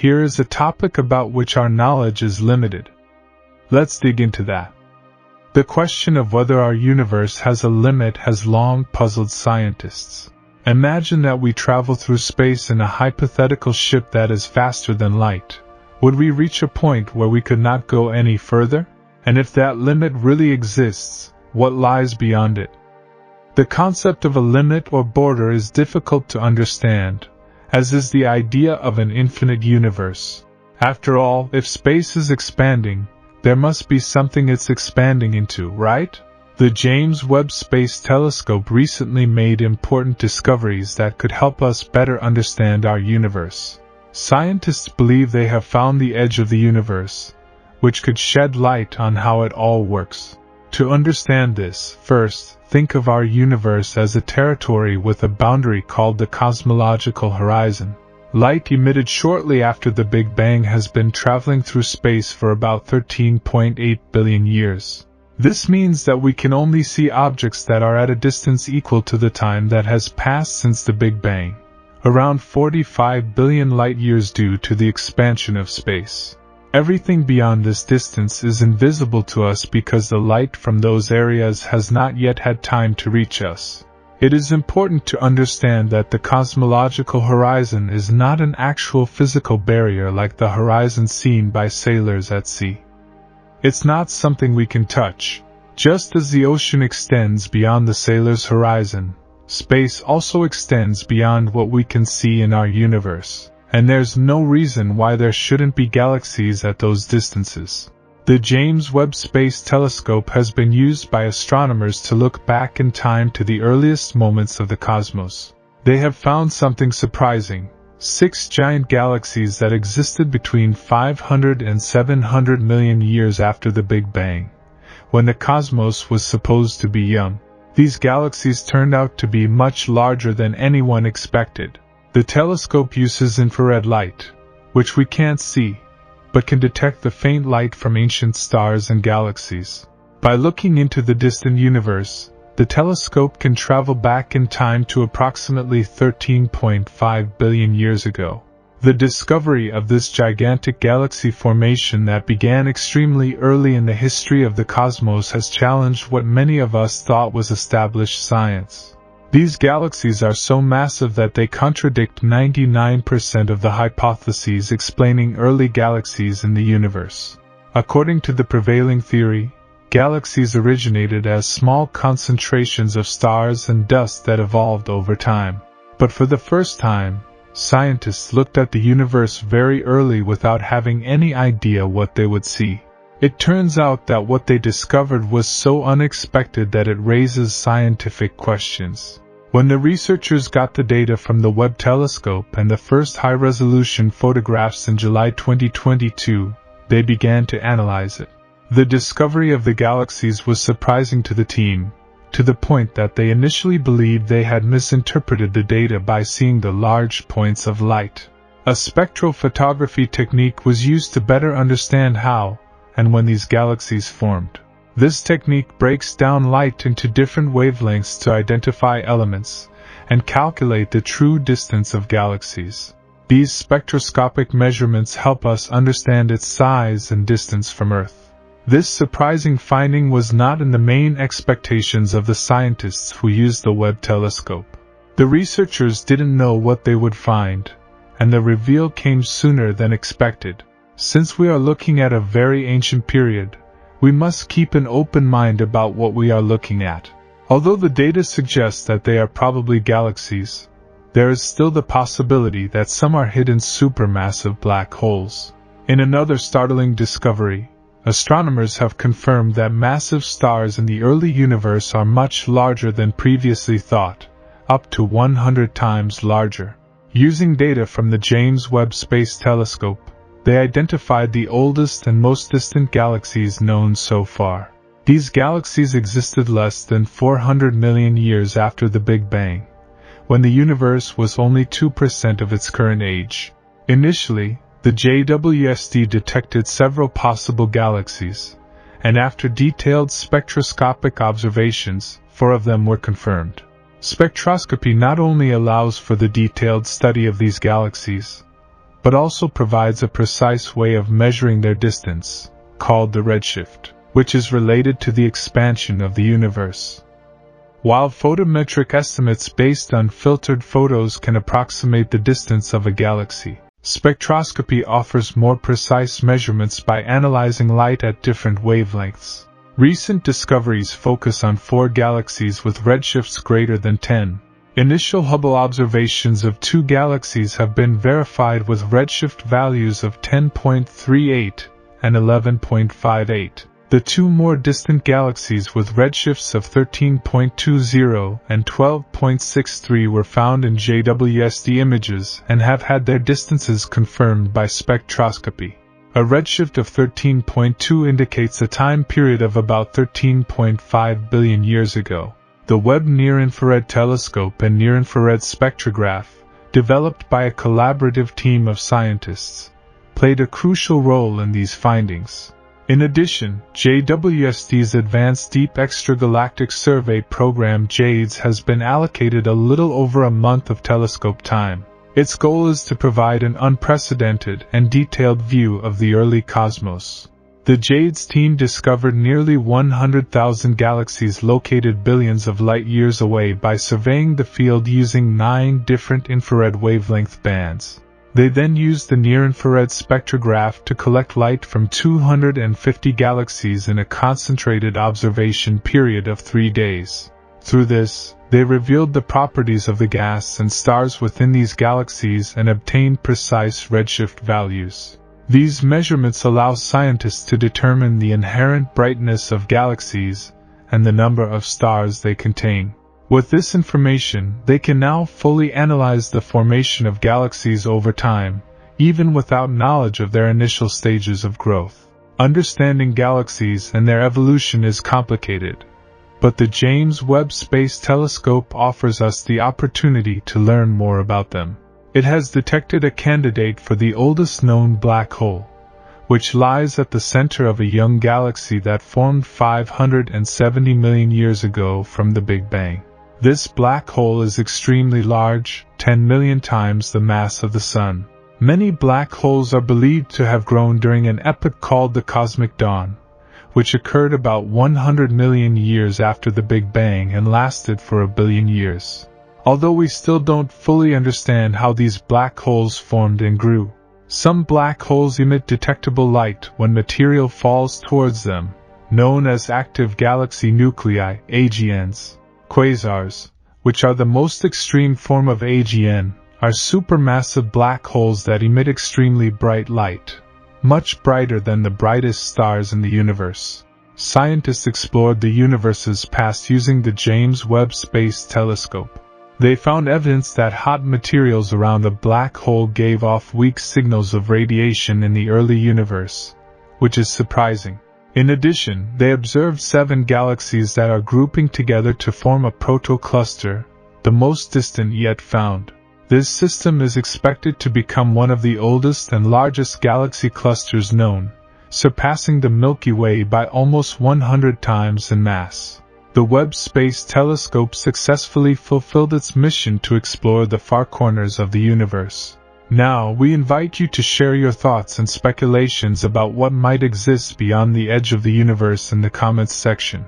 here is a topic about which our knowledge is limited. Let's dig into that. The question of whether our universe has a limit has long puzzled scientists. Imagine that we travel through space in a hypothetical ship that is faster than light. Would we reach a point where we could not go any further? And if that limit really exists, what lies beyond it? The concept of a limit or border is difficult to understand, as is the idea of an infinite universe. After all, if space is expanding, there must be something it's expanding into, right? The James Webb Space Telescope recently made important discoveries that could help us better understand our universe. Scientists believe they have found the edge of the universe, which could shed light on how it all works. To understand this, first, think of our universe as a territory with a boundary called the cosmological horizon. Light emitted shortly after the Big Bang has been traveling through space for about 13.8 billion years. This means that we can only see objects that are at a distance equal to the time that has passed since the Big Bang, around 45 billion light-years due to the expansion of space. Everything beyond this distance is invisible to us because the light from those areas has not yet had time to reach us. It is important to understand that the cosmological horizon is not an actual physical barrier like the horizon seen by sailors at sea. It's not something we can touch. Just as the ocean extends beyond the sailor's horizon, space also extends beyond what we can see in our universe. And there's no reason why there shouldn't be galaxies at those distances. The James Webb Space Telescope has been used by astronomers to look back in time to the earliest moments of the cosmos. They have found something surprising: 6 giant galaxies that existed between 500 and 700 million years after the Big Bang, when the cosmos was supposed to be young. These galaxies turned out to be much larger than anyone expected. The telescope uses infrared light, which we can't see, but can detect the faint light from ancient stars and galaxies. By looking into the distant universe, the telescope can travel back in time to approximately 13.5 billion years ago. The discovery of this gigantic galaxy formation that began extremely early in the history of the cosmos has challenged what many of us thought was established science. These galaxies are so massive that they contradict 99% of the hypotheses explaining early galaxies in the universe. According to the prevailing theory, galaxies originated as small concentrations of stars and dust that evolved over time. But for the first time, scientists looked at the universe very early without having any idea what they would see. It turns out that what they discovered was so unexpected that it raises scientific questions. When the researchers got the data from the Webb telescope and the first high-resolution photographs in July 2022, they began to analyze it. The discovery of the galaxies was surprising to the team, to the point that they initially believed they had misinterpreted the data by seeing the large points of light. A spectral photography technique was used to better understand how and when these galaxies formed. This technique breaks down light into different wavelengths to identify elements and calculate the true distance of galaxies. These spectroscopic measurements help us understand its size and distance from Earth. This surprising finding was not in the main expectations of the scientists who used the Webb telescope. The researchers didn't know what they would find, and the reveal came sooner than expected. Since we are looking at a very ancient period, we must keep an open mind about what we are looking at. Although the data suggests that they are probably galaxies, there is still the possibility that some are hidden supermassive black holes. In another startling discovery, astronomers have confirmed that massive stars in the early universe are much larger than previously thought, up to 100 times larger. Using data from the James Webb Space Telescope, they identified the oldest and most distant galaxies known so far. These galaxies existed less than 400 million years after the Big Bang, when the universe was only 2% of its current age. Initially, the JWST detected several possible galaxies, and after detailed spectroscopic observations, 4 of them were confirmed. Spectroscopy not only allows for the detailed study of these galaxies, but also provides a precise way of measuring their distance, called the redshift, which is related to the expansion of the universe. While photometric estimates based on filtered photos can approximate the distance of a galaxy, spectroscopy offers more precise measurements by analyzing light at different wavelengths. Recent discoveries focus on 4 galaxies with redshifts greater than 10. Initial Hubble observations of 2 galaxies have been verified with redshift values of 10.38 and 11.58. The 2 more distant galaxies with redshifts of 13.20 and 12.63 were found in JWST images and have had their distances confirmed by spectroscopy. A redshift of 13.2 indicates a time period of about 13.5 billion years ago. The Webb Near-Infrared Telescope and Near-Infrared Spectrograph, developed by a collaborative team of scientists, played a crucial role in these findings. In addition, JWST's Advanced Deep Extragalactic Survey program JADES has been allocated a little over a month of telescope time. Its goal is to provide an unprecedented and detailed view of the early cosmos. The JADES team discovered nearly 100,000 galaxies located billions of light-years away by surveying the field using 9 different infrared wavelength bands. They then used the near-infrared spectrograph to collect light from 250 galaxies in a concentrated observation period of 3 days. Through this, they revealed the properties of the gas and stars within these galaxies and obtained precise redshift values. These measurements allow scientists to determine the inherent brightness of galaxies and the number of stars they contain. With this information, they can now fully analyze the formation of galaxies over time, even without knowledge of their initial stages of growth. Understanding galaxies and their evolution is complicated, but the James Webb Space Telescope offers us the opportunity to learn more about them. It has detected a candidate for the oldest known black hole, which lies at the center of a young galaxy that formed 570 million years ago from the Big Bang. This black hole is extremely large, 10 million times the mass of the Sun. Many black holes are believed to have grown during an epoch called the Cosmic Dawn, which occurred about 100 million years after the Big Bang and lasted for 1 billion years. Although we still don't fully understand how these black holes formed and grew, some black holes emit detectable light when material falls towards them, known as active galaxy nuclei, AGNs. Quasars, which are the most extreme form of AGN, are supermassive black holes that emit extremely bright light, much brighter than the brightest stars in the universe. Scientists explored the universe's past using the James Webb Space Telescope. They found evidence that hot materials around the black hole gave off weak signals of radiation in the early universe, which is surprising. In addition, they observed 7 galaxies that are grouping together to form a protocluster, the most distant yet found. This system is expected to become one of the oldest and largest galaxy clusters known, surpassing the Milky Way by almost 100 times in mass. The Webb Space Telescope successfully fulfilled its mission to explore the far corners of the universe. Now, we invite you to share your thoughts and speculations about what might exist beyond the edge of the universe in the comments section.